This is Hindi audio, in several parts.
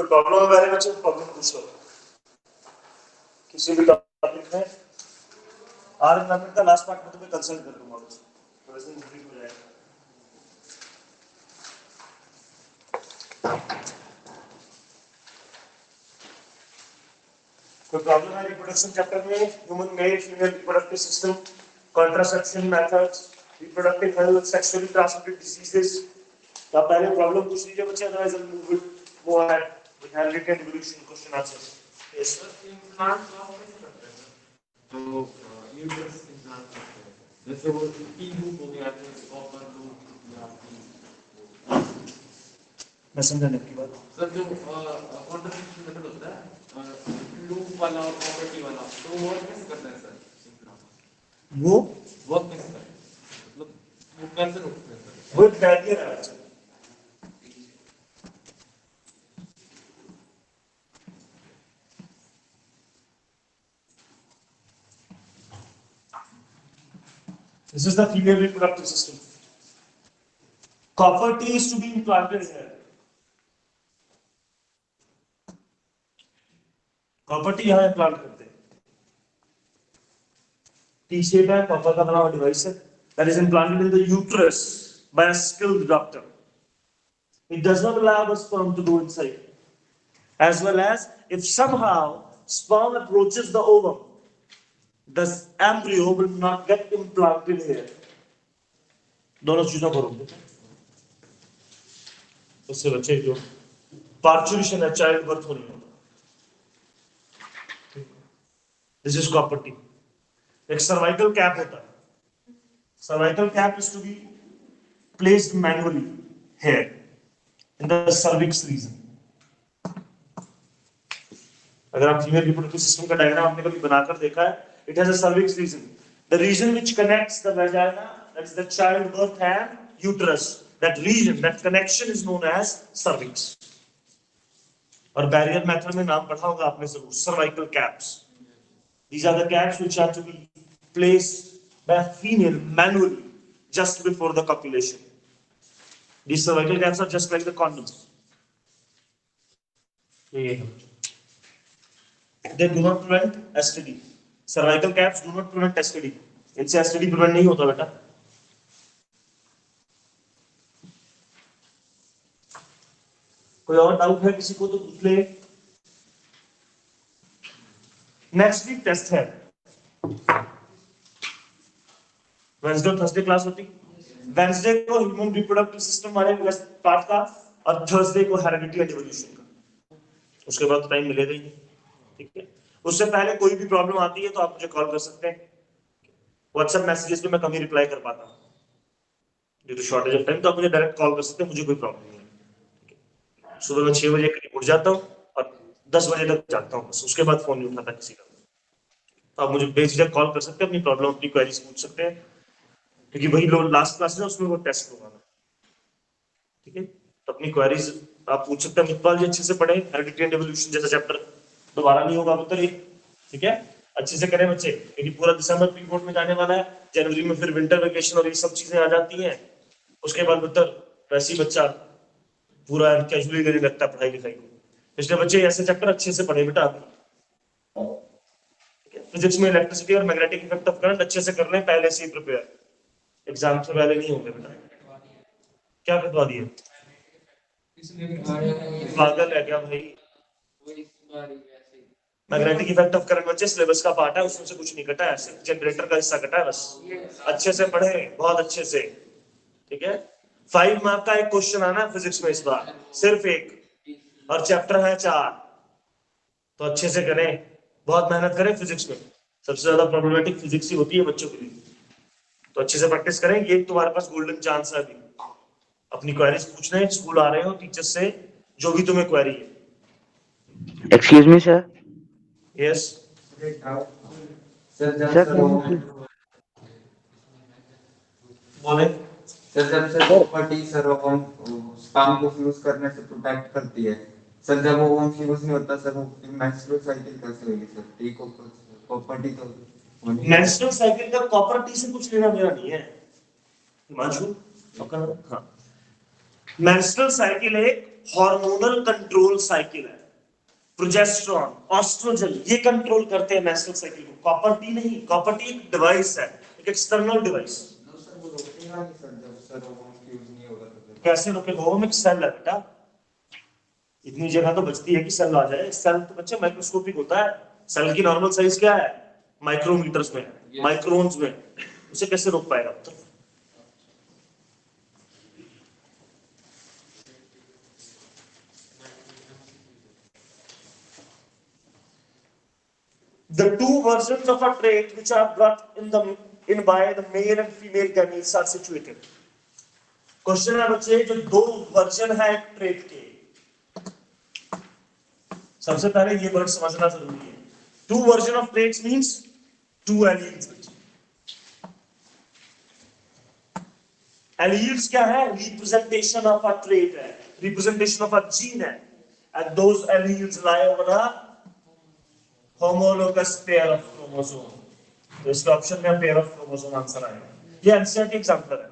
कोई प्रॉब्लम है बारे में प्रॉब्लम पूछ लो किसी भी टॉपिक में। आर एनवायरनमेंट का लास्ट पार्ट में तुम्हें कंसल्ट कर दूंगा तो वैसे कंप्लीट हो जाएगा। कोई प्रॉब्लम है रिप्रोडक्शन चैप्टर में? Human male female reproductive system, contraception methods, reproductive health, sexually transmitted diseases. तो आप पहले प्रॉब्लम पूछ लीजिए बच्चे, otherwise I will move ahead with heredity and evolution question answers. Yes sir. Implant तो यूट्रस इम्प्लांट जैसे वो तीन लूप हो गया है, कॉपर लूप या मैं समझा नहीं आपकी बात सर। जो कॉन्ट्रासेप्शन मेथड होता है लूप वाला और प्रॉपर्टी वाला, तो वो कैसे करता है सर? वो वर्क कैसे करता है, मतलब वो कैसे होता है सर? वो एक बैरियर है sir. This is the female reproductive system. Copper T is to be implanted here. Copper T यहाँ implant करते हैं। T shape है, copper का बना हुआ device है, that is implanted in the uterus by a skilled doctor. It does not allow the sperm to go inside. As well as if somehow sperm approaches the ovum, the embryo will not get implanted here. दोनों चीजों को रोक देते हैं। उससे बच्चे जो पार्चुरेशन है, चाइल्ड बर्थ हो नहीं होता। This is copper T. एक सर्वाइकल कैप होता है। Cervical cap is to be placed manually here in the cervix region. अगर आप फीमेल रिप्रोडक्टिव सिस्टम का डायग्राम आपने कभी बनाकर देखा है, it has a cervix region, the region which connects the vagina, that is the child birth and uterus. That region, that connection is known as cervix. और बैरियर मेथड में नाम पढ़ा होगा आपने जरूर, cervical caps. These are the caps which are to be placed by a female manually just before the copulation. These cervical caps are just like the condoms. They do not prevent STD. Cervical caps do not prevent STD. इनसे STD prevent नहीं होता बेटा। कोई और डाउट है किसी को तो पूछ ले। नेक्स्ट वीक टेस्ट है। वेडनेसडे थर्सडे क्लास होती। वेडनेसडे को ह्यूमन रिप्रोडक्टिव सिस्टम वाले पार्ट का और थर्सडे को हेरिडिटी एंड इवोल्यूशन का। उसके बाद टाइम मिलेगा ही, ठीक है। उससे पहले कोई भी प्रॉब्लम आती है तो आप मुझे कॉल कर सकते हैं। व्हाट्सएप मैसेजेस पे मैं कम ही रिप्लाई कर पाता हूँ due to shortage of time, तो आप मुझे डायरेक्ट कॉल कर सकते हैं, मुझे कोई प्रॉब्लम नहीं है। सुबह में 6 बजे करीब उठ जाता हूँ और 10 बजे तक जागता हूँ, बस उसके बाद फोन नहीं उठाता किसी का। तो आप मुझे बेझिझक कॉल कर सकते हैं, अपनी प्रॉब्लम अपनी क्वेरीज पूछ सकते हैं, क्योंकि वही लास्ट क्लास है उसमें वो टेस्ट होगा, ठीक है। तो अपनी क्वेरीज आप पूछ सकते हैं। मित्तपाल जी अच्छे से पढ़े, हेरिडिटी एंड इवोल्यूशन जैसा चैप्टर दोबारा नहीं होगा उत्तर, ठीक है। अच्छे से करें बच्चे, क्योंकि पूरा दिसंबर प्री बोर्ड में जाने वाला है, जनवरी में फिर विंटर वेकेशन और ये सब चीजें आ जाती हैं। उसके बाद उत्तर वैसे ही बच्चा पूरा कैजुअली लेने लगता है पढ़ाई लिखाई को। इसलिए बच्चे ऐसे चैप्टर अच्छे से पढ़े बेटा। फिजिक्स में इलेक्ट्रिसिटी और मैग्नेटिक इफेक्ट ऑफ करंट अच्छे से कर लें, पहले से ही प्रिपेयर, एग्जाम से पहले नहीं होंगे बेटा। क्या कटवा दिए? पागल है क्या भाई? मैग्नेटिक इफेक्ट ऑफ करंट बच्चे सिलेबस का पार्ट है, उसमें से कुछ नहीं कटा है, सिर्फ जनरेटर का हिस्सा कटा है बस। अच्छे से पढ़े, बहुत अच्छे से, ठीक है। 5 मार्क का एक क्वेश्चन आना है फिजिक्स में इस बार, सिर्फ एक, और चैप्टर है 4, तो अच्छे से करें, बहुत मेहनत करें। फिजिक्स में सबसे ज्यादा प्रॉब्लमेटिक फिजिक्स ही होती है बच्चों के लिए, तो अच्छे से प्रैक्टिस करें। ये तुम्हारे पास गोल्डन चांस है अभी, अपनी क्वेरीज पूछने, स्कूल आ रहे हो टीचर से, जो भी तुम्हें क्वेरी है। Excuse me sir. Yes sir बोले। सर जब से प्रॉपर्टी सर स्पर्म को फ्यूज करने से प्रोटेक्ट करती है सर, जब वो फ्यूज नहीं होता सर, वो मेंस्ट्रुअल साइकिल कैसे होगी सर? टी को प्रॉपर्टी तो मेंस्ट्रुअल साइकिल का कॉपर टी से कुछ लेना देना नहीं है हिमांशु। हाँ, मेंस्ट्रुअल साइकिल एक हार्मोनल कंट्रोल साइकिल है, प्रोजेस्टेरॉन, ऑस्ट्रोजन, ये कंट्रोल करते हैं मेंस्ट्रुअल साइकिल को। कॉपर टी नहीं, कॉपर टी एक डिवाइस है, एक एक्सटर्नल डिवाइस। सर वो रोकेगा नहीं सर, जब सर वो फ्यूज नहीं होगा तो कैसे रोकेगा? वो एक सेल है बेटा, इतनी जगह तो बचती है कि सेल आ जाए। सेल तो बच्चे माइक्रोस्कोपिक होता है, सेल की नॉर्मल साइज क्या है? माइक्रोमीटर्स में, माइक्रोन्स में, उसे कैसे रोक पाएगा? तो the two versions of a trait which are brought in by the male and female gametes are situated. Question है बच्चे, जो दो वर्जन है ट्रेट के, सबसे पहले ये वर्ड समझना जरूरी है। Two version of traits means two alleles. Alleles क्या है? रिप्रेजेंटेशन ऑफ अ ट्रेट है, रिप्रेजेंटेशन ऑफ अ जीन है, and those alleles lie over a homologous pair of chromosome. तो इसके ऑप्शन में पेयर ऑफ क्रोमोसोम आंसर आएगा। ये एनसीईआरटी एग्जांपल है।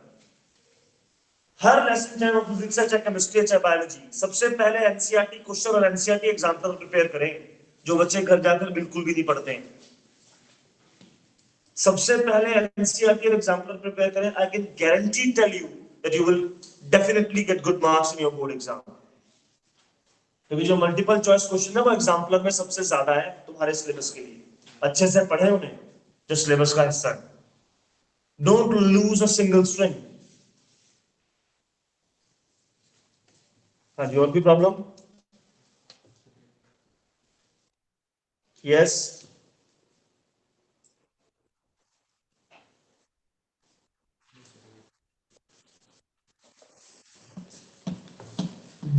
हर लेसन चाहे वो फिजिक्स है, चाहे केमिस्ट्री है, चाहे बायोलॉजी, सबसे पहले एनसीईआरटी क्वेश्चन और एनसीईआरटी एग्जांपल प्रिपेयर करें, जो बच्चे घर जाकर बिल्कुल भी नहीं पढ़ते हैं। सबसे पहले एनसीईआरटी एग्जांपल प्रिपेयर करें। I can guarantee tell you that you will definitely get good marks in your board exam, क्योंकि जो मल्टीपल चॉइस क्वेश्चन है वो एग्जाम्पलर में सबसे ज्यादा है तुम्हारे सिलेबस के लिए। अच्छे से पढ़े उन्हें, जो सिलेबस का हिस्सा है। Don't lose a single string. हाँ जी, और भी problem? Yes,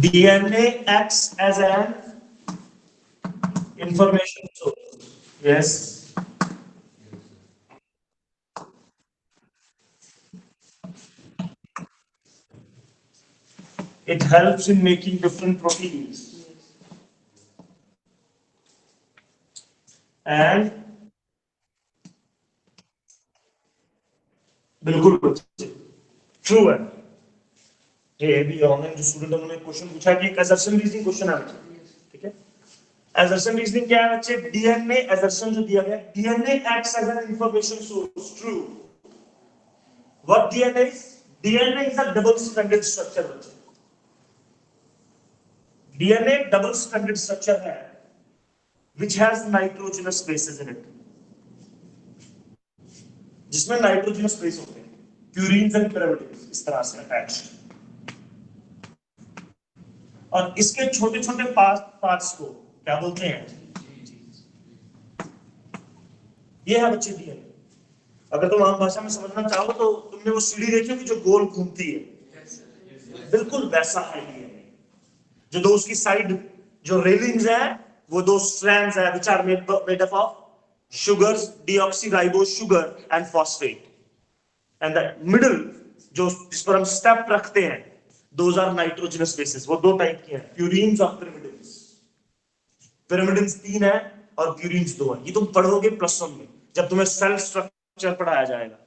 DNA acts as an information source. Yes. It helps in making different proteins. And बिल्कुल बच्चे ट्रू है। ये भी ऑनलाइन जो स्टूडेंट उन्होंने क्वेश्चन पूछा कि एक असर्शन रीजनिंग क्वेश्चन है बच्चे, ठीक है। असर्शन रीजनिंग क्या है बच्चे? डीएनए असर्शन जो दिया गया, DNA acts as an information source. True. What DNA is? DNA is a double stranded structure बच्चे। डीएनए डबल स्ट्रैंडेड स्ट्रक्चर है which has nitrogenous bases in it, जिसमें नाइट्रोजनस बेस होते हैं, प्यूरीन्स एंड पिरिमिडिन्स इस तरह से अटैच्ड। और इसके छोटे छोटे पार्ट्स को क्या बोलते हैं? ये है बच्चे डीएनए। अगर तुम आम भाषा में समझना चाहो तो तुमने वो सीढ़ी देखी होगी जो गोल घूमती है, बिल्कुल वैसा है डीएनए। जो दो उसकी साइड जो रेलिंग्स है, वो दो स्ट्रैंड्स है which are made up of sugars, deoxyribose sugar and phosphate, and the middle जो जिस पर हम स्टेप रखते हैं, those are nitrogenous bases। वो दो टाइप के हैं, प्यूरीन्स और पिरिमिडिन्स। पिरिमिडिन्स 3 है और प्यूरीन्स 2 है। ये तुम पढ़ोगे +1 में, जब तुम्हें सेल स्ट्रक्चर पढ़ाया जाएगा।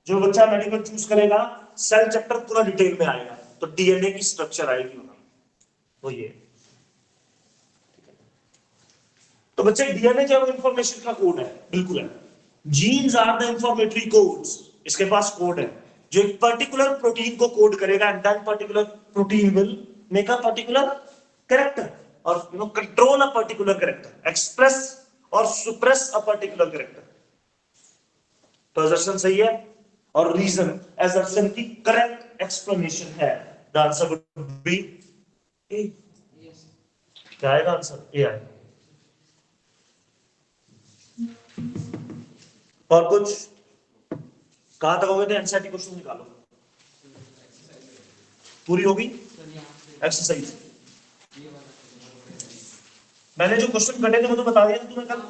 जो बच्चा मेडिकल चूज करेगा, सेल चैप्टर पूरा डिटेल में आएगा, तो डीएनए की स्ट्रक्चर आएगी वहां। तो ये तो बच्चे डीएनए जो इंफॉर्मेशन का कोड है, बिल्कुल है। Genes are the informatory codes. इसके पास कोड है जो एक पर्टिकुलर प्रोटीन को कोड करेगा, and that particular protein will make a particular character और control a particular character, express और सुप्रेस अ पर्टिकुलर कैरेक्टर। तो असर्शन सही है और रीजन असर्शन की करेक्ट एक्सप्लेनेशन है। The answer would be A. क्या आएगा आंसर? ए आएगा। और कुछ? कहां तक हो गए थे? एनसीईआरटी क्वेश्चन निकालो। पूरी होगी एक्सरसाइज? मैंने जो क्वेश्चन कटे थे वो तो बता दिया तुम्हें कल।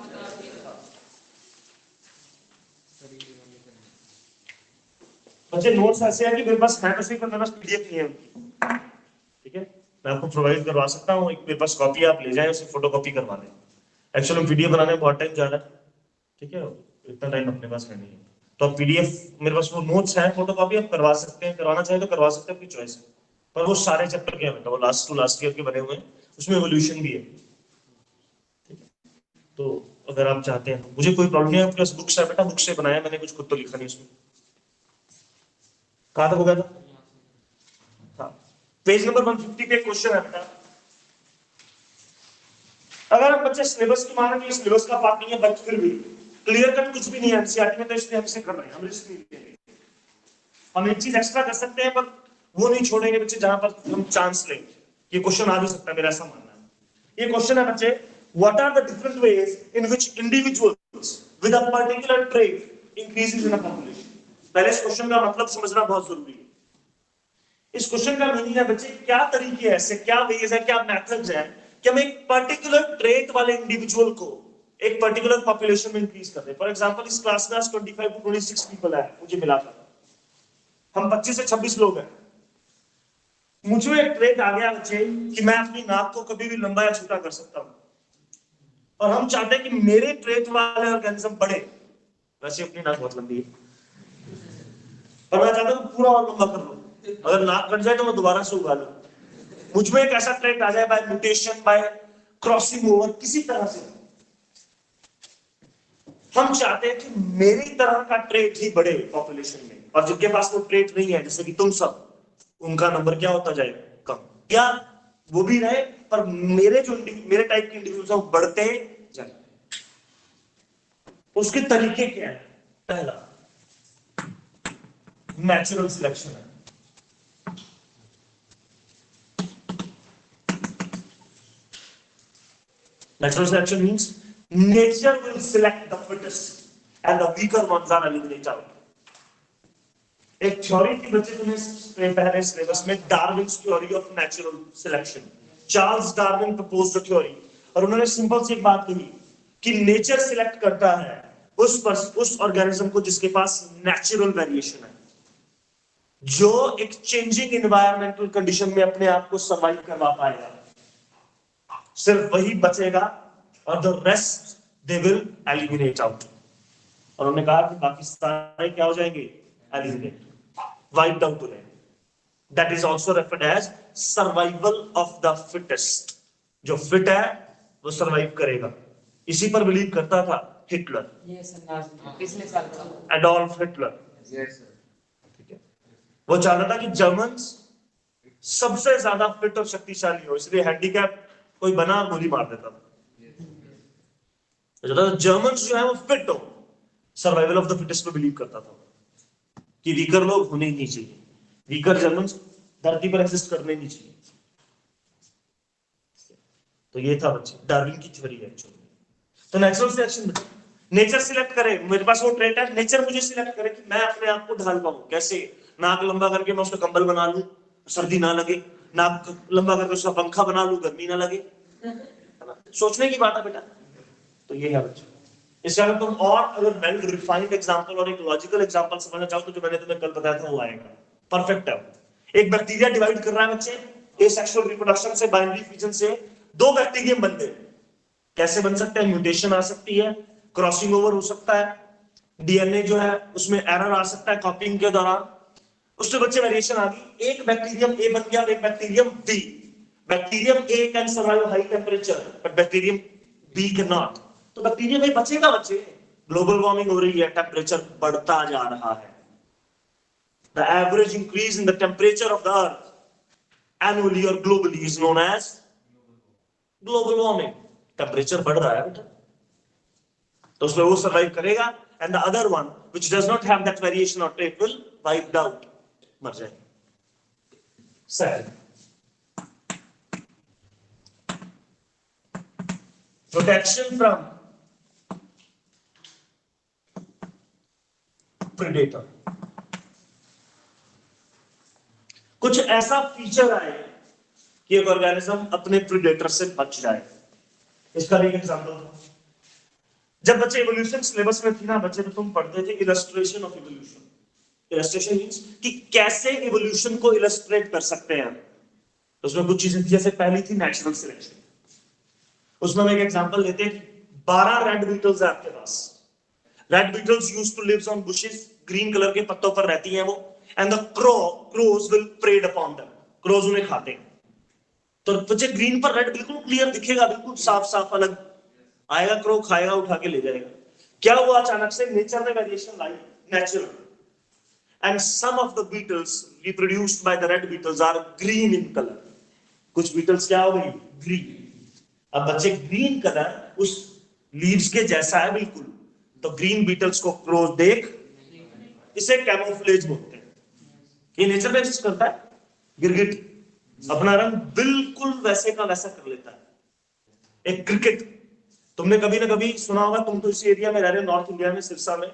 बच्चे नोट्स ऐसे हैं कि मेरे पास है तो सही, पर मेरे पास पीडीएफ नहीं है उनकी, ठीक है। मैं आपको प्रोवाइड करवा सकता हूँ, एक मेरे पास कॉपी, आप ले जाए, उसे फोटोकॉपी करवा लें। एक्चुअली वीडियो बनाने में बहुत टाइम जा रहा है, ठीक है, इतना टाइम अपने पास है नहीं। तो आप पीडीएफ, मेरे पास वो नोट्स हैं, फोटोकॉपी आप करवा सकते हैं, करवाना चाहे तो करवा सकते हैं, अपनी चॉइस है। पर वो सारे चैप्टर के हैं बेटा, वो लास्ट टू लास्ट ईयर के बने हुए हैं, उसमें एवोल्यूशन भी है। ठीक है, तो अगर आप चाहते हैं, मुझे कोई प्रॉब्लम नहीं है, प्लस बुक्स है बेटा, बुक से बनाया मैंने, कुछ खुद तो लिखा नहीं उसमें। कहां तक हो गया था? हाँ, पेज नंबर 150 पे क्वेश्चन है बेटा, अगर हम बच्चे सिलेबस की माने तो सिलेबस का पार्ट नहीं है, बट फिर भी क्लियर कट कुछ भी नहीं है एनसीईआरटी में, तो इसलिए हमसे कर रहे हैं, हम रिस्क नहीं लेंगे। हम एक चीज एक्स्ट्रा कर सकते हैं, पर वो नहीं छोड़ेंगे बच्चे जहां पर हम चांस लेंगे। ये क्वेश्चन आ भी सकता है, मेरा ऐसा मानना है। ये क्वेश्चन है बच्चे, what are the different ways in which individuals with a particular trait increases in a population. पहले इस क्वेश्चन का मतलब समझना बहुत जरूरी है। इस क्वेश्चन का मीनिंग है बच्चे, क्या तरीके हैं ऐसे, क्या वेज है, क्या मेथड्स हैं कि हम एक पर्टिकुलर ट्रेट वाले इंडिविजुअल को एक पर्टिकुलर पॉपुलेशन में इंक्रीज कर दें। फॉर एग्जांपल इस क्लास में 25 टू 26 पीपल है, मुझे मिला था, हम 25 से 26 लोग हैं। मुझे एक ट्रेट आ गया बच्चे कि मैं अपनी नाक को कभी भी लंबा या छोटा कर सकता हूं, और हम चाहते हैं कि मेरे ट्रेट वाले ऑर्गेनिज्म बढ़े। वैसे अपनी नाक बहुत लंबी है, और मैं चाहता हूं पूरा और लंबा कर लो, अगर नाक कट जाए तो मैं दोबारा से उगा लूं। मुझमें एक ऐसा ट्रेट आ जाए, by mutation, bye crossing over, किसी तरह से हम चाहते हैं कि मेरी तरह का ट्रेट ही बढ़े पॉपुलेशन में, और जिनके पास वो ट्रेट नहीं है, जैसे कि तुम सब, उनका नंबर क्या होता जाए, कम, या वो भी रहे, पर मेरे जो मेरे टाइप के इंडिविजुअल्स हैं वो बढ़ते जाए। उसके तरीके क्या है? पहला नेचुरल सिलेक्शन है। Natural selection means nature will select the fittest and the weaker ones are eliminated out. एक थ्योरी थी बच्चे, तुम्हें पहले सिलेबस में, Darwin's theory of natural selection. Charles Darwin proposed the theory, और उन्होंने सिंपल सी एक बात कही कि नेचर सिलेक्ट करता है उस ऑर्गेनिज्म को जिसके पास नेचुरल वेरिएशन है, जो एक चेंजिंग एनवायरमेंटल कंडीशन में अपने आप को सर्वाइव करवा पाएगा, सिर्फ वही बचेगा, और the rest they will eliminate out. और उन्होंने कहा कि बाकी सारे क्या हो जाएंगे, एलिमिनेट, वाइप्ड आउट हो जाएंगे। That is also referred as survival of the fittest. जो फिट है वो सर्वाइव करेगा। इसी पर बिलीव करता था हिटलर, पिछले साल का एडोल्फ हिटलर। ठीक है, वो चाहता था कि जर्मन्स सबसे ज्यादा फिट और शक्तिशाली हो, इसलिए हैंडीकैप कोई बना गोली मार देता था। जर्मन्स जो है वो फिट हो, सर्वाइवल ऑफ द फिटेस्ट पे बिलीव करता था कि वीकर लोग होने ही नहीं चाहिए, वीकर जर्मन्स धरती पर एग्जिस्ट करने नहीं चाहिए। तो ये था बच्चे डार्विन की थ्योरी एक्चुअली। तो नेचुरल सिलेक्शन, नेचर सिलेक्ट करे, मेरे पास वो ट्रेट है, नेचर मुझे सिलेक्ट करे कि मैं अपने आप को ढाल पाऊं। कैसे? नाक लंबा करके मैं उसका कंबल बना लूं, सर्दी ना लगे, नाक लंबा करके उसका पंखा बना लूं, गर्मी ना लगे। सोचने की बात है बेटा। तो ये है बच्चों। इससे अगर तुम और अगर वेल रिफाइंड एग्जांपल और एक लॉजिकल एग्जांपल समझना चाहो तो जो मैंने तुम्हें कल बताया था वो आएगा, परफेक्ट है। एक बैक्टीरिया डिवाइड कर रहा है बच्चे, एसेक्सुअल रिप्रोडक्शन से, बाइनरी फ्यूजन से दो बैक्टीरियम बन गए। कैसे बन सकते हैं? म्यूटेशन आ सकती है, क्रॉसिंग ओवर हो सकता है, डीएनए जो है उसमें एरर आ सकता है कॉपिंग के दौरान, उससे बच्चे वेरिएशन आ गई। एक बैक्टीरियम ए बन गया और एक bacterium B. Bacterium A can survive high temperature but bacterium B can not. तो बैक्टीरियम ए बचेगा बच्चे। ग्लोबल वार्मिंग हो रही है, टेम्परेचर बढ़ता जा रहा है। The average increase in the temperature of the earth annually or globally is known as global warming. Temperature बढ़ रहा है बेटा, तो उसमें वो सर्वाइव करेगा, and the other one which does not have that variation और ट्रेट विल वाइप्ड आउट, मर जाएगा। Second, protection from predator. कुछ ऐसा फीचर आए कि एक ऑर्गेनिज्म अपने प्रेडेटर से बच जाए। इसका एक एग्जांपल था, जब बच्चे इवोल्यूशन सिलेबस में थी ना बच्चे, तो तुम पढ़ते थे illustration of evolution. Illustration means कि कैसे इवोल्यूशन को इलस्ट्रेट कर सकते हैं। तो उसमें कुछ चीजें थी, जैसे पहली थी नेचुरल सिलेक्शन। उसमें हम एक एग्जांपल लेते हैं, 12 रेड बीटल्स है आपके पास। Red beetles used to live on bushes, green colour के पत्तों पर रहती हैं वो, and the crows will preyed upon them. Crows उन्हें खाते हैं। तो बच्चे ग्रीन पर रेड बिल्कुल क्लियर दिखेगा, बिल्कुल साफ साफ अलग आएगा, क्रो खाएगा, उठा के ले जाएगा। क्या हुआ अचानक से? नेचर में वेरिएशन लाई, natural. And some of the beetles reproduced by the red beetles are green in colour. कुछ बीटल्स क्या हो गई? ग्रीन। अब बच्चे ग्रीन कलर उस लीव्स के जैसा है बिल्कुल, तो ग्रीन बीटल्स को क्रोज देख, इसे कैमोफ्लेज बोलते हैं। ये नेचर में एग्जिस्ट करता है। गिरगिट अपना रंग बिल्कुल वैसे का वैसा कर लेता है। एक क्रिकेट, तुमने कभी ना कभी सुना होगा, तुम तो इसी एरिया में रह रहे हो, नॉर्थ इंडिया में, सिरसा में।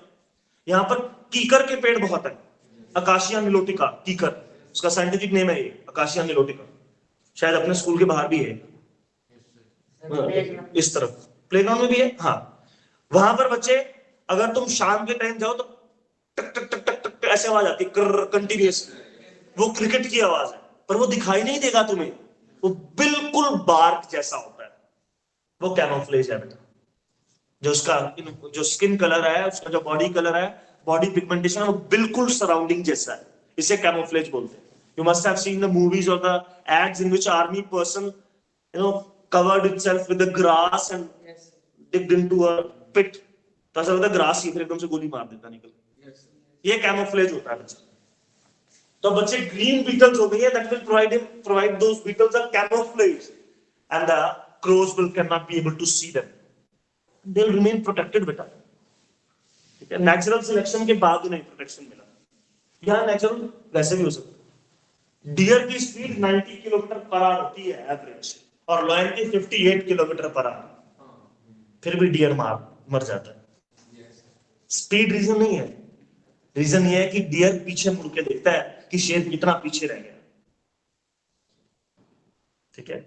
यहाँ पर कीकर के पेड़ बहुत है, अकाशिया निलोटिका कीकर, उसका साइंटिफिक नेम है ये, अकाशिया निलोटिका। शायद अपने स्कूल के बाहर भी है, इस तरफ प्लेग्राउंड में भी है। हाँ, वहां पर बच्चे अगर तुम शाम के टाइम जाओ तो टक टक टक टक टक ऐसे आवाज आती है कंटिन्यूस। वो क्रिकेट की आवाज है, पर वो दिखाई नहीं देगा तुम्हें, वो बिल्कुल बार्क जैसा होता है। वो कैमोफ्लेज है बेटा। जो उसका जो स्किन कलर है, उसका जो बॉडी कलर है, बॉडी पिगमेंटेशन, वो बिल्कुल सराउंडिंग जैसा है। इसे कैमोफ्लेज बोलते हैं। You must have seen the movies और the ads in which army person covered itself with the grass and digged into a pit। तो ऐसा लगता है ग्रास ही, फिर एकदम से गोली मार देता निकल। ये कैमोफ्लेज होता है बच्चे। तो बच्चे ग्रीन बीटल्स हो गई है, that will provide those beetles a camouflage and the crows will cannot be able to see them, they'll remain protected बेटा। ठीक है, नेचुरल सिलेक्शन के बाद उन्हें प्रोटेक्शन मिला। यहाँ नेचुरल वैसे भी हो सकता है। डियर की स्पीड 90 किलोमीटर पर आवर होती है एवरेज, और लॉयन की 58 किलोमीटर पर आवर, फिर भी डियर मर जाता है। स्पीड रीजन नहीं है, रीजन ये है कि डियर पीछे मुड़ के देखता है कि शेर कितना पीछे रह गया। ठीक है,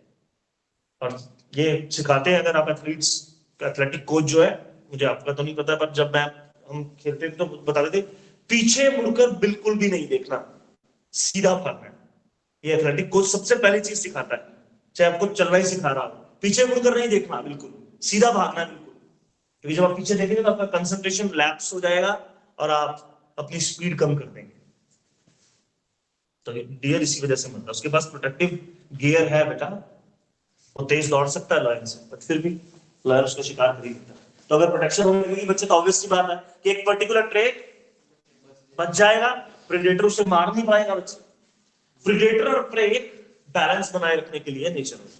और ये सिखाते हैं अगर आप एथलीट्स, एथलेटिक कोच जो है, मुझे आपका तो नहीं पता, पर जब हम खेलते थे तो बताते थे पीछे मुड़कर बिल्कुल भी नहीं देखना, सीधा भागना है। ये एथलेटिक कोच सबसे पहली चीज सिखाता है, चाहे आपको चलना ही सिखा रहा हो, पीछे मुड़कर नहीं देखना, बिल्कुल सीधा भागना बिल्कुल। क्योंकि जब आप पीछे देखेंगे तो आपका कंसंट्रेशन लैप्स हो जाएगा और आप अपनी स्पीड कम कर देंगे। तो डियर इसी वजह से मरता है, उसके पास प्रोटेक्टिव गियर है बेटा। वो तेज दौड़ सकता है लॉयन से, बट फिर भी लॉयन उसका शिकार कर ही लेता है। तो अगर प्रोटेक्शन होने लगेगी बच्चे, तो ऑब्वियस सी बात है कि एक पर्टिकुलर ट्रेट बच जाएगा, प्रेडेटर उसे मार नहीं पाएगा बच्चे। प्रेडेटर और प्रे बैलेंस बनाए रखने के लिए नेचर में,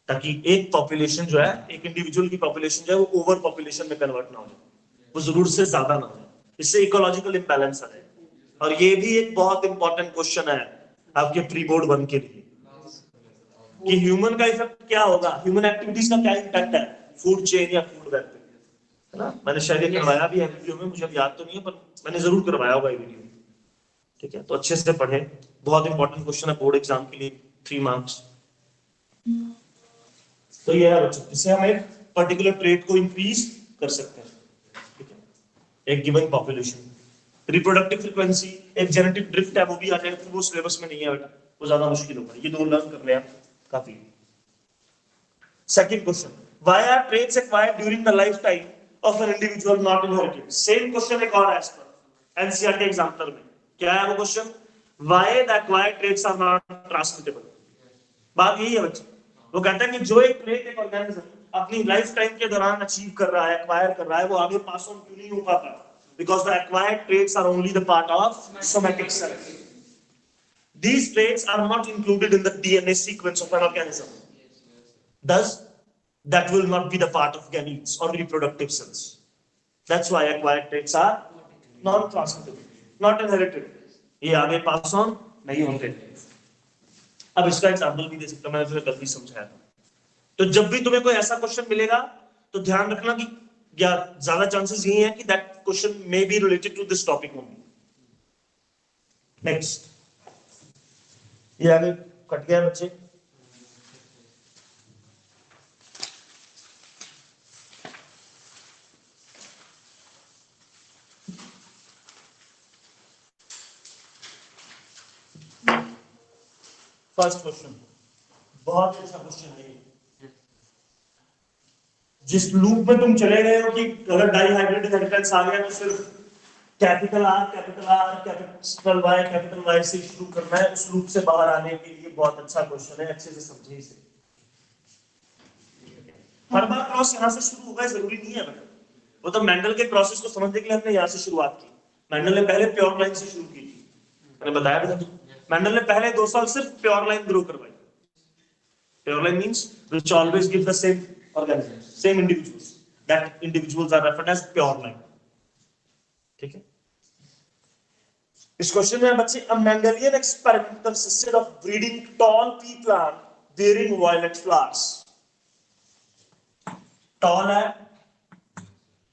ताकि एक पॉपुलेशन जो है, एक इंडिविजुअल की पॉपुलेशन जो है, वो ओवर पॉपुलेशन में कन्वर्ट ना हो जाए, वो जरूर से ज्यादा ना हो जाए, इससे इकोलॉजिकल इंबैलेंस आ जाए। और ये भी एक बहुत इंपॉर्टेंट क्वेश्चन है आपके प्री बोर्ड 1 के लिए, कि ह्यूमन का इफेक्ट क्या होगा, ह्यूमन एक्टिविटीज का क्या इम्पैक्ट है फूड चेन या फूड वेब पे, है ना। मैंने शायद ये करवाया भी है वीडियो में, मुझे अब याद तो नहीं है, पर मैंने जरूर करवाया होगा ये वीडियो। ठीक है, तो अच्छे से पढ़े, बहुत इंपॉर्टेंट क्वेश्चन है बोर्ड एग्जाम के लिए, 3 मार्क्स। तो ये है बच्चों, इससे हम एक पर्टिकुलर ट्रेट को इंक्रीज कर सकते हैं। ठीक है, एक गिवन पॉपुलेशन, रिप्रोडक्टिव फ्रीक्वेंसी, एक जेनेटिक ड्रिफ्ट है, वो भी आ जाएगा, फिर वो सिलेबस में नहीं है बेटा, वो ज्यादा मुश्किल होगा। ये 2 लर्न कर ले आप, काफी। Second question, why are traits acquired during the life time of an individual not inherited. Same question एक और है इस पर एनसीईआरटी एग्जाम्पल में। क्या है वो question? Why the acquired traits are not transmittable. बात यही है बच्चे, वो कहता है कि जो एक ट्रेट एक ऑर्गेनिज्म अपनी लाइफ टाइम के दौरान अचीव कर रहा है, एक्वायर कर रहा है, वो आगे पास ऑन क्यों नहीं हो पाता? Because the acquired traits are only the part of somatic cell. These traits are not included in the DNA sequence of an organism. Thus, that will not be the part of gametes or reproductive cells. That's why acquired traits are non-transmittable, not inherited. ये आगे पास ऑन नहीं होते। अब इसका एग्जाम्पल भी दे सकता हूं, मैंने तुम्हें कल भी समझाया था। तो जब भी तुम्हें कोई ऐसा क्वेश्चन मिलेगा तो ध्यान रखना कि ज्यादा चांसेस यही है कि that question may be related to this topic only. Next, ये आगे कट गया बच्चे। फर्स्ट क्वेश्चन बहुत अच्छा क्वेश्चन है। जिस लूप में तुम चले गए हो कि अगर डाई हाइब्रिड इनहेरिटेंस आ गया तो सिर्फ कैपिटल आर कैपिटल वाई से शुरू करना है, उस लूप से बाहर आने के लिए बहुत अच्छा क्वेश्चन है, अच्छे से समझिए इसे। हर बार क्रॉस यहाँ से शुरू होगा जरूरी नहीं है बेटा, वो तो मेंडल के प्रोसेस को समझने के लिए हमने यहाँ से शुरुआत की। मेंडल ने पहले प्योर लाइन से शुरू की थी, मैंने बताया बेटा। मेंडल ने पहले 2 साल सिर्फ प्योर लाइन ग्रो करवाई। Pure line means which always give the same organism, same individuals. That individuals are referred as pure line. ठीक है। इस क्वेश्चन में बच्चे a Mendelian experiment consisted of breeding tall pea plant bearing violet flowers. Tall है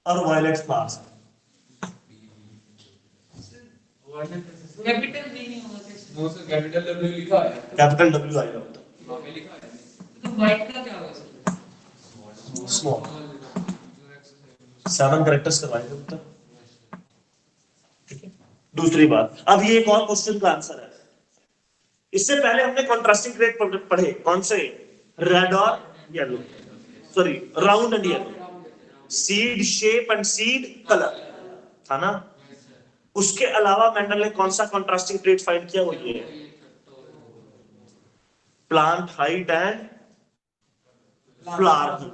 और violet flowers है। कैपिटल भी नहीं होगा sir. No sir capital W लिखा है। कैपिटल डब्ल्यू आएगा बेटा। वहाँ पे लिखा है। तो व्हाइट का क्या होगा सर? स्मॉल 7 कैरेक्टर्स करवाएंगे उत्तर। ठीक है। दूसरी बात, अब ये एक और क्वेश्चन का आंसर है। इससे पहले हमने कॉन्ट्रास्टिंग ट्रेट पढ़े, कौन से? रेड और yellow, sorry round and yellow, seed shape and seed colour था ना। उसके अलावा मेंडल ने कौन सा कॉन्ट्रास्टिंग ट्रेट फाइंड किया? वो ये प्लांट हाइट एंड फ्लावर की,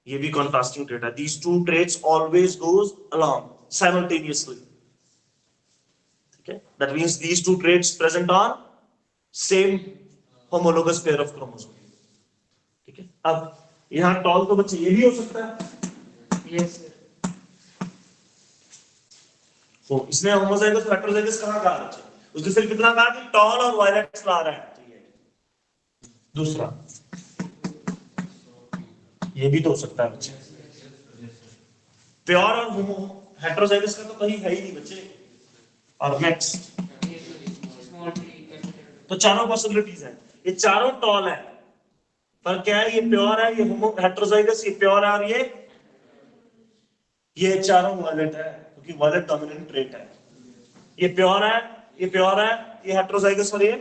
ये भी कॉन्ट्रास्टिंग ट्रेट है। These two traits always goes along simultaneously. ठीक है, that means these two traits present on same homologous pair of chromosome. ठीक है, अब यहां टॉल तो बच्चे ये भी हो सकता है। Yes sir. तो इसने होमोजाइगस हेटेरोजाइगस कहां कहा बच्चे? उसने सिर्फ कितना कहा कि टॉल और वायलेट फ्लावर है। दूसरा ये भी तो हो सकता है बच्चे, प्योर और हेटेरोजाइगस का तो कहीं है ही नहीं बच्चे। और नेक्स्ट स्मॉल टी कैपिटल। तो चारों पॉसिबिलिटीज हैं, ये चारों टॉल है, पर क्या है? ये प्योर है, ये हेटेरोजाइगस, ये प्योर है, और ये चारों वायलेट है, क्योंकि वायलेट डोमिनेंट ट्रेट है। ये प्योर है, ये प्योर है, ये हेटेरोजाइगस, और ये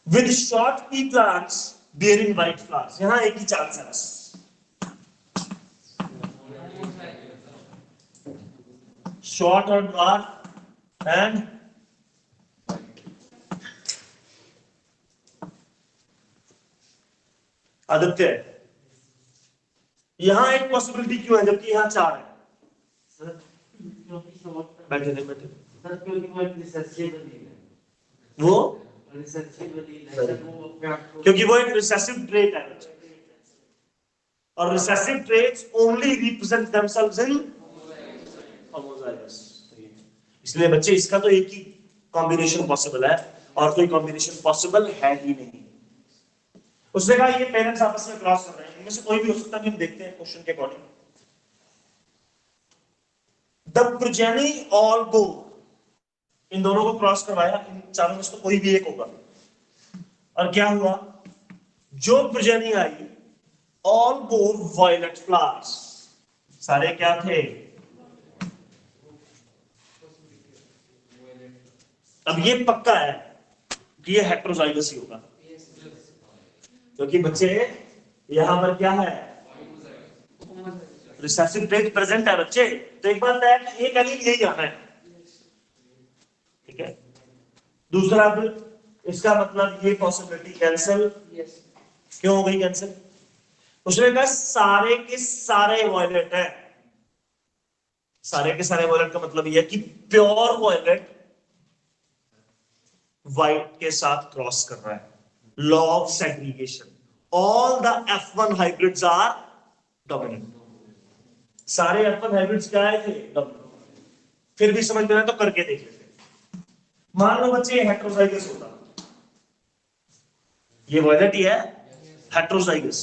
with short P plants bearing white flowers. यहां एक ही चांस है बस, शॉर्ट और डार्क एंड आदित्य। यहां एक पॉसिबिलिटी क्यों है जबकि यहां 4 है? बैठे नहीं बैठे वो, क्योंकि वो एक रिसेसिव ट्रेट है, और recessive traits only represent themselves इन होमोजाइगस। इसलिए बच्चे इसका तो एक ही कॉम्बिनेशन पॉसिबल है, और कोई कॉम्बिनेशन पॉसिबल है ही नहीं। उसने कहा ये पेरेंट्स आपस में क्रॉस कर रहे हैं, इनमें से कोई भी हो सकता है, हम देखते हैं क्वेश्चन के according. The progeny all go, इन दोनों को क्रॉस करवाया, इन चारों में से तो कोई भी एक होगा। और क्या हुआ? जो प्रोजेनी आई ऑल बोर वायलेट फ्लावर्स, सारे क्या थे? अब ये पक्का है कि ये हेटेरोजाइगस ही होगा, क्योंकि बच्चे यहां पर क्या है? रिसेसिव ट्रेट प्रेजेंट है बच्चे, तो एक बात है, एक एलील यही आना है। ठीक है, दूसरा इसका मतलब ये पॉसिबिलिटी कैंसिल। क्यों हो गई कैंसिल? उसने कहा सारे के सारे वॉयलेट है। सारे के सारे वॉयलेट का मतलब यह है कि प्योर वॉयलेट व्हाइट के साथ क्रॉस कर रहा है। Law of segregation, all the F1 hybrids are dominant. सारे F1 हाइब्रिड्स क्या है थे? डोमिनेंट। फिर भी समझ में आए तो करके देख लेते। मान लो बच्चे हेटेरोजाइगस होता, ये वॉयलेट ही है, हेटेरोजाइगस,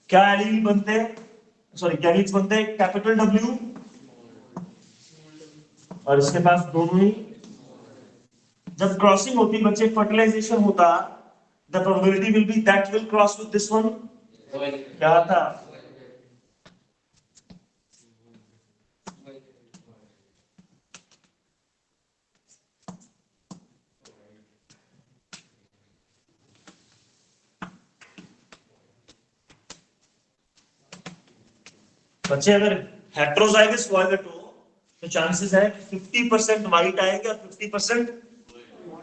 क्या एलील बनते हैं? सॉरी क्या एलील्स बनते हैं? कैपिटल W, और इसके पास दोनों ही। जब क्रॉसिंग होती बच्चे, फर्टिलाइजेशन होता, the probability will be that will cross with this one. क्या था? बच्चे अगर हेट्रोजाइगस वायलेट हो तो चांसेस है कि 50% वाइट आएंगे और 50%,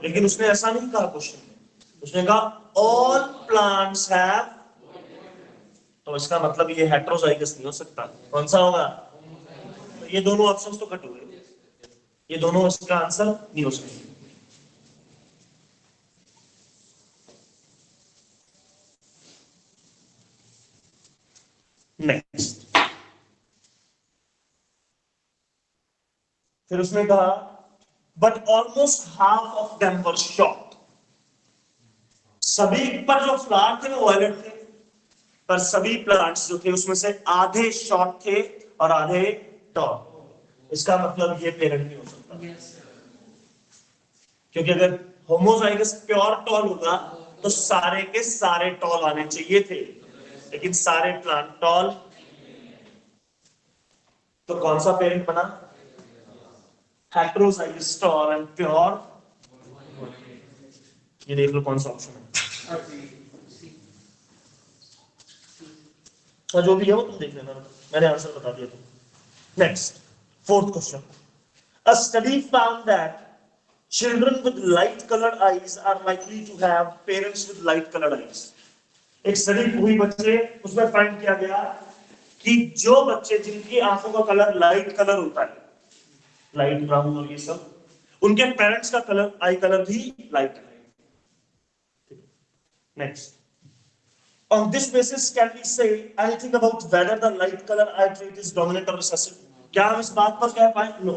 लेकिन उसने ऐसा नहीं कहा क्वेश्चन में, उसने कहा ऑल प्लांट्स हैव, तो इसका मतलब ये हेट्रोजाइगस नहीं हो सकता। कौन सा होगा? तो ये दोनों ऑप्शंस तो कट हुए, ये दोनों इसका आंसर नहीं हो सकता। नेक्स्ट, फिर उसने कहा but almost half of them were short, सभी पर जो फ्लावर थे वो वायलेट थे, पर सभी प्लांट्स जो थे उसमें से आधे शॉर्ट थे और आधे टॉल। इसका मतलब ये पेरेंट नहीं हो सकता, क्योंकि अगर होमोजाइगस प्योर टॉल होगा तो सारे के सारे टॉल आने चाहिए थे, लेकिन सारे प्लांट टॉल, तो कौन सा पेरेंट बना? Heterozygous tall and pure. ये देख लो कौन सा ऑप्शन है, और जो भी है वो तुम देख लेना, मैंने आंसर बता दिया तुम। Next, fourth question, a study found that children with light colored eyes are likely to have parents with light colored eyes। एक स्टडी हुई बच्चे, उसमें फाइंड किया गया कि जो बच्चे जिनकी आंखों का कलर लाइट कलर होता है, लाइट ब्राउन और ये सब, उनके पेरेंट्स का कलर, आई कलर भी लाइट है। Next, on this basis can we say anything about whether the light color eye trait is dominant or recessive? क्या हम इस बात पर कह पाए? नो।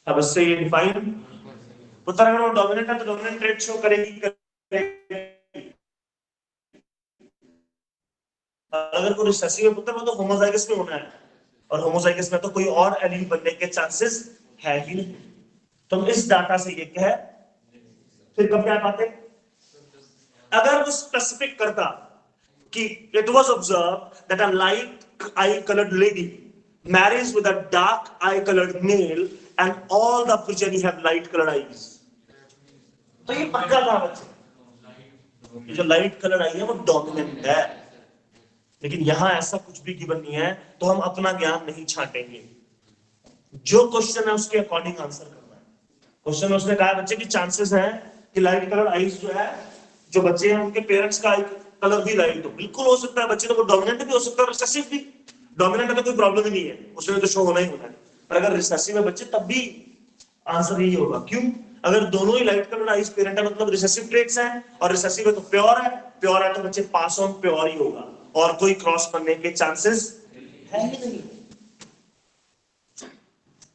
अब इससे ये डिफाइन, पुत्र अगर वो डोमिनेंट है तो डोमिनेंट ट्रेट शो करेगी, अगर कोई रिसेसिव है पुत्र वो तो होमोजाइगस में होना है, और होमोजाइगस में तो कोई और एलील बनने के चांसेस है ही नहीं। तो इस डाटा से ये कह, फिर कब क्या पाते, अगर वो स्पेसिफिक करता कि it was observe that a light I coloured lady marriage with a dark I coloured male and all the progeny have light coloured eyes, तो ये पक्का था बच्चे, ये जो लाइट कलर्ड आई है वो डोमिनेंट है। लेकिन यहां ऐसा कुछ भी गिवन नहीं है, तो हम अपना ज्ञान नहीं छांटेंगे, जो क्वेश्चन है उसके अकॉर्डिंग आंसर करना है। क्वेश्चन में उसने कहा बच्चे की चांसेस है कि लाइट कलर आईज जो है, जो बच्चे हैं उनके पेरेंट्स का आई कलर भी लाइट हो, बिल्कुल हो सकता है बच्चे तो वो डोमिनेंट भी हो सकता है, रिसेसिव भी। डोमिनेंट है तो कोई प्रॉब्लम ही नहीं है, उसमें तो शो होना ही होना है, पर अगर रिसेसिव है बच्चे तब भी आंसर यही होगा। क्यों? अगर दोनों ही लाइट कलर आईज पेरेंट है मतलब रिसेसिव ट्रेट्स हैं, और रिसेसिव है तो प्योर है, प्योर है तो बच्चे पास ऑन प्योर ही होगा, और कोई क्रॉस करने के चांसेस है ही नहीं।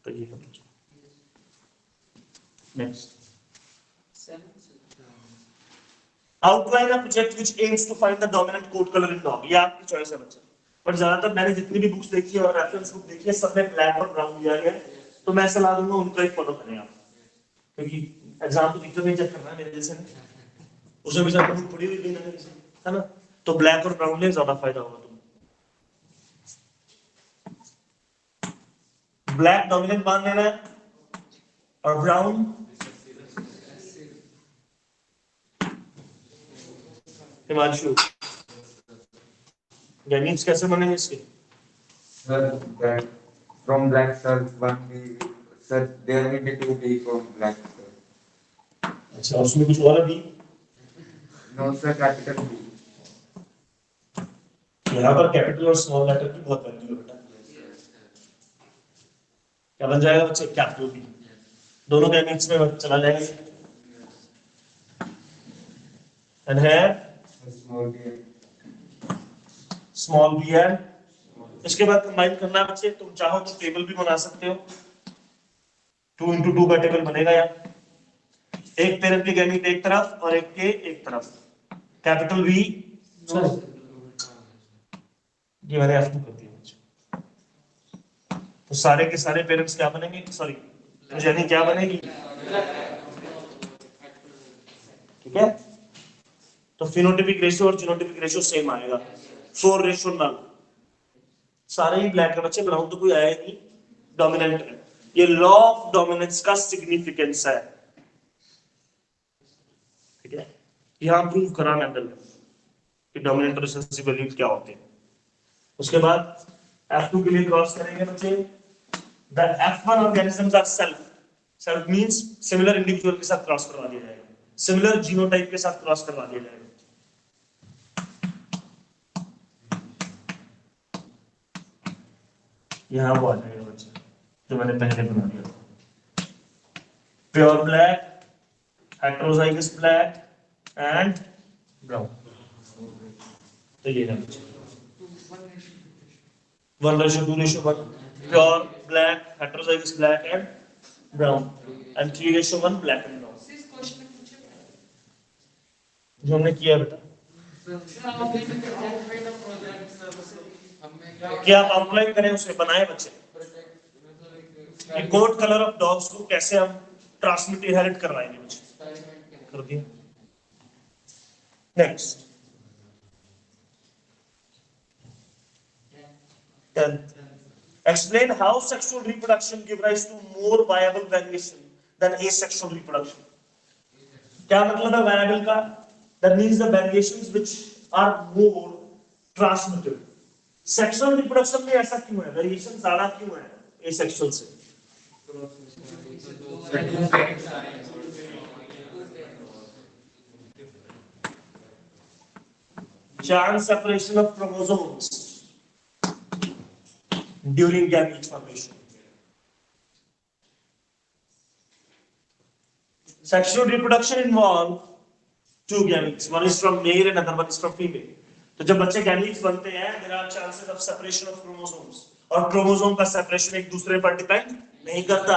तो ये next, outline a project which aims to find the dominant coat color in dog, ये आपकी चॉइस है बच्चे, पर ज्यादातर मैंने जितनी भी बुक्स देखी है और रेफरेंस बुक देखी है सब में ब्लैक और ब्राउन दिया गया है, तो मैं सलाह दूंगा उनको ही फॉलो करें आप, क्योंकि एग्जाम तो दिक्कत नहीं चेक करना है मेरे जैसे ने, उसमें भी ज्यादा बुक पड़ी हुई भी नहीं है ना, तो ब्लैक और ब्राउन में ज्यादा फायदा होगा तुम्हें। ब्लैक डोमिनेंट मान लेना है और ब्राउन हिमांशु, गैमीन्स कैसे बनेंगे इसके? Sir, that from black sir, one be sir, there will be two be from black sir. अच्छा, उसमें कुछ और भी? No sir, capital B. यहाँ पर कैपिटल और स्मॉल लेटर की बहुत वैल्यू है बेटा। क्या बन जाएगा बच्चे? कैपिटल बी, दोनों गैमीन्स में चला जाएगा। एंड है Small b. स्मॉल बी है। इसके बाद कंबाइन करना है बच्चे, तुम चाहो तो टेबल भी बना सकते हो, 2 into 2 का टेबल बनेगा यार, एक पेरेंट के गैमीट एक तरफ और एक के एक तरफ, कैपिटल बी, ये मैंने F2 कर दिया बच्चे, तो सारे के सारे पेरेंट्स क्या बनेंगे, सॉरी प्रोजेनी क्या बनेगी, ठीक है। तो फिनोटाइपिक रेशियो और जीनोटाइपिक रेशियो सेम आएगा, 4:9, सारे ही ब्लैक है बच्चे, ब्राउन तो कोई आया ही नहीं, डोमिनेंट है। ये लॉ ऑफ डोमिनेंस का सिग्निफिकेंस है, ठीक है, यहां प्रूव करा मेंडल कि डोमिनेंट और रिसेसिव वैल्यूज क्या होते हैं। उसके बाद F2 के लिए क्रॉस करेंगे बच्चे, the F1 organisms are self means similar individual के साथ क्रॉस करवा दिया जाएगा, सिमिलर जीनोटाइप के साथ क्रॉस करवा दिया जाएगा। यहां वो आ जाएगा बच्चे जो मैंने पहले बना दिया, pure black, heterozygous black and brown. तो ये है बच्चे 1:2:1, pure black, heterozygous black and brown and 3:1 black and brown, इस क्वेश्चन में पूछे जो हमने किया है बेटा। सर आप ये आउटलाइन ऑफ प्रोजेक्ट सर हमें क्या आप आउटलाइन करें, उसे बनाए बच्चे कि कोड कलर ऑफ डॉग्स को कैसे हम ट्रांसमिट इनहेरिट करवाएंगे बच्चे, कर दिया। Next 10th, explain how sexual reproduction give rise to more viable variation than asexual reproduction। क्या मतलब है variable का? That means the variations which are more transmitted। Sexual reproduction में ऐसा क्यों है, variation ज्यादा क्यों है asexual से? Chance separation of chromosomes during gamete formation। Sexual reproduction involve two gametes, one is from male and another one is from female। तो जब बच्चे gametes बनते हैं, there are chances of separation of chromosomes, और क्रोमोसोम का सेपरेशन एक दूसरे पर डिपेंड नहीं करता।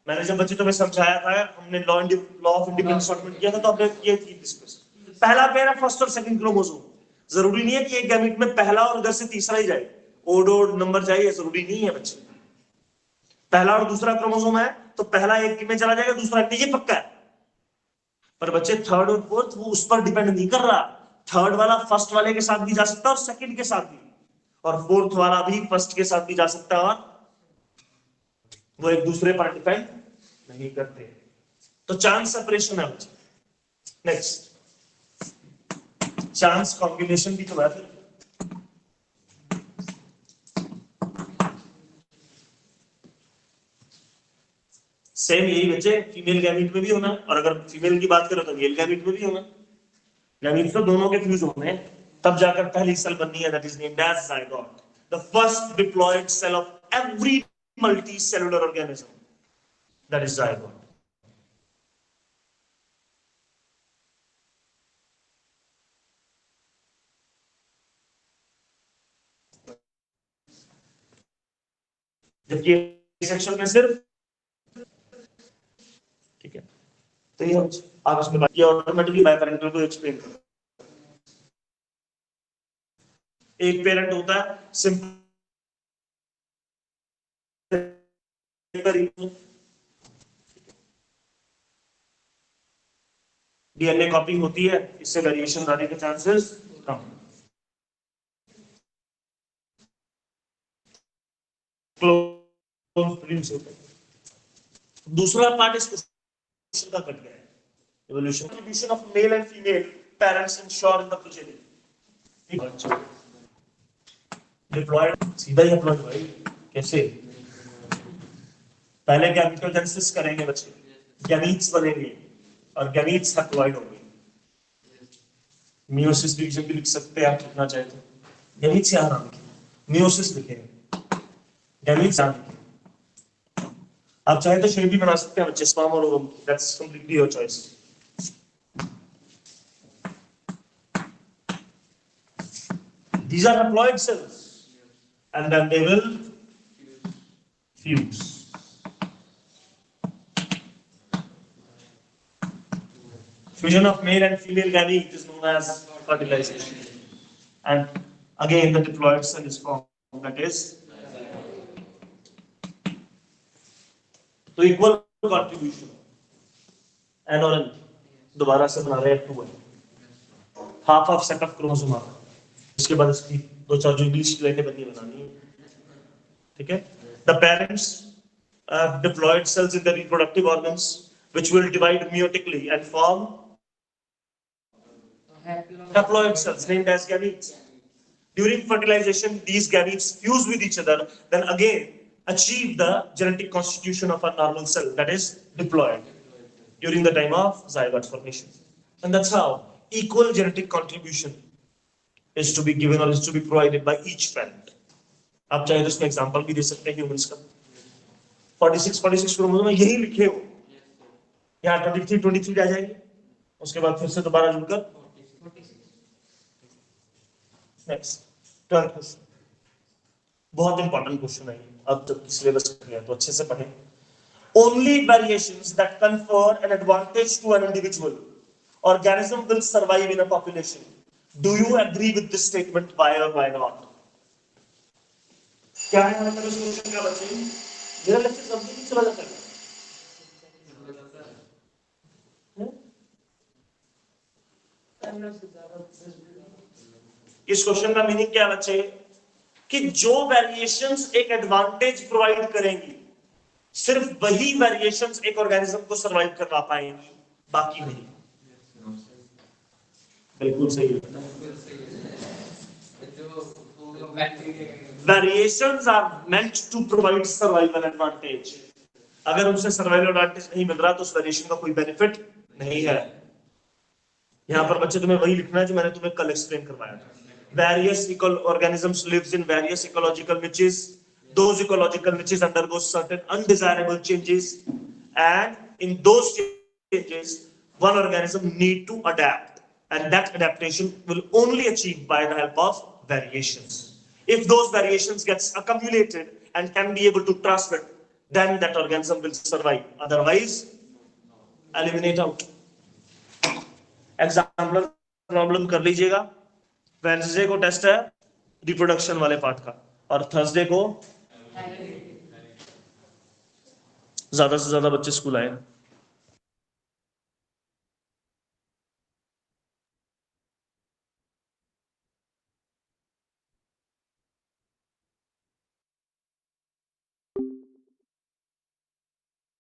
मैंने जब बच्चे तुम्हें समझाया था, हमने लॉ ऑफ इंडिपेंडेंट स्टेटमेंट किया था, तो हमने ये थी डिस्कस, पहला पेयर है फर्स्ट और सेकंड क्रोमोसोम। जरूरी नहीं है कि एक गैमीट में पहला और उधर से तीसरा ही जाए, ओड ओड नंबर जाए, जरूरी नहीं है बच्चे। पहला और दूसरा क्रोमोसोम है तो पहला एक में चला जाएगा, दूसरा एक में, ये पक्का है। पर बच्चे थर्ड और फोर्थ वो उस पर डिपेंड नहीं कर रहा, थर्ड वाला फर्स्ट वाले के साथ भी जा सकता है और सेकंड के साथ भी, और फोर्थ वाला भी फर्स्ट के साथ भी जा सकता है, और वो एक दूसरे पर डिपेंड नहीं करते। तो चांस सेपरेशन है बच्चे। नेक्स्ट चांस कॉम्बिनेशन भी तो है फिर। सेम यही बच्चे फीमेल गैमीट में भी होना, और अगर फीमेल की बात करो तो मेल गैमीट में भी होना। गैमीट तो दोनों के फ्यूज होने हैं, तब जाकर पहली सेल बननी है, that is named as zygote, the first diploid cell of every multicellular organism, that is zygote. जबकि सेक्शन में सिर्फ, ठीक है, तो ये आप इसमें बात किया, ऑटोमेटिकली बाय पेरेंटल को एक्सप्लेन करो। एक पेरेंट होता है सिंपल, डीएनए कॉपी होती है, इससे वेरिएशन आने के चांसेस कम। प्रोड्यूस होता है। दूसरा पार्ट इस क्वेश्चन का कट गया है, evolution contribution of male and female parents ensure in the progeny। Diploid सीधा ही अपलोड भाई, कैसे? पहले गैमेटोजेनेसिस करेंगे बच्चे, गैमीट्स बनेंगे और गैमीट्स हैप्लॉइड होंगे। मियोसिस डिवीजन भी लिख सकते हैं आप लिखना चाहे तो, गैमीट्स यहां नाम लिखें, मियोसिस लिखेंगे, गैमीट्स यहां लिखें। आप चाहे तो शेप भी बना सकते हैं बच्चे, स्पर्म और ovum, that's completely your choice. These are haploid cells, and then they will fuse. Fusion of male and female gamete is known as fertilization, and again the diploid cell is formed, that is तो equal contribution, n और n दोबारा से बना रहे हैं 2n, half of set of chromosome आ रहा है। उसके बाद इसकी दो चार जो इंग्लिश की लाइनें बननी बनानी है, ठीक है। The parents diploid cells in the reproductive organs which will divide meiotically and form haploid cells named as gametes। During fertilization, these gametes fuse with each other, then again achieve the genetic constitution of a normal cell that is diploid during the time of zygote formation. And that's how equal genetic contribution is to be given or is to be provided by each parent. आप चाहे तो इसमें एग्जांपल भी दे सकते हैं ह्यूमंस का। 46 क्रोमोसोम में यही लिखे हो, यहाँ 23 आ जाएंगे, उसके बाद फिर से दोबारा जुड़कर नेक्स्ट 12th क्वेश्चन, बहुत इंपॉर्टेंट क्वेश्चन है ये, अब तक की सिलेबस कर लिया तो अच्छे से पढ़ें। Only variations that confer an advantage to an individual organism will survive in a population. Do you agree with this statement? Why or why not? क्या है मतलब इस क्वेश्चन का बच्चे? मेरा लेक्चर समझ नहीं चला जाता है। इस क्वेश्चन का मीनिंग क्या है बच्चे? कि जो वेरिएशंस एक एडवांटेज प्रोवाइड करेंगी, सिर्फ वही वेरिएशंस एक ऑर्गेनिज्म को सरवाइव करवा पाएंगी, बाकी नहीं। बिल्कुल सही है। Variations are meant to provide survival advantage. अगर उनसे सर्वाइवल एडवांटेज नहीं मिल रहा तो उस वेरिएशन का कोई बेनिफिट नहीं है। यहाँ पर बच्चे तुम्हें वही लिखना है जो मैंने तुम्हें कल एक्सप्लेन करवाया था। Various organisms lives in various ecological niches. Those ecological niches undergo certain undesirable changes, and in those changes, one organism need to adapt, and that adaptation will only achieve by the help of variations. If those variations gets accumulated and can be able to transmit, then that organism will survive. Otherwise, eliminate out. Example problem कर लीजिएगा। वेडनेसडे को टेस्ट है रिप्रोडक्शन वाले पार्ट का, और थर्सडे को ज्यादा से ज्यादा बच्चे स्कूल आए।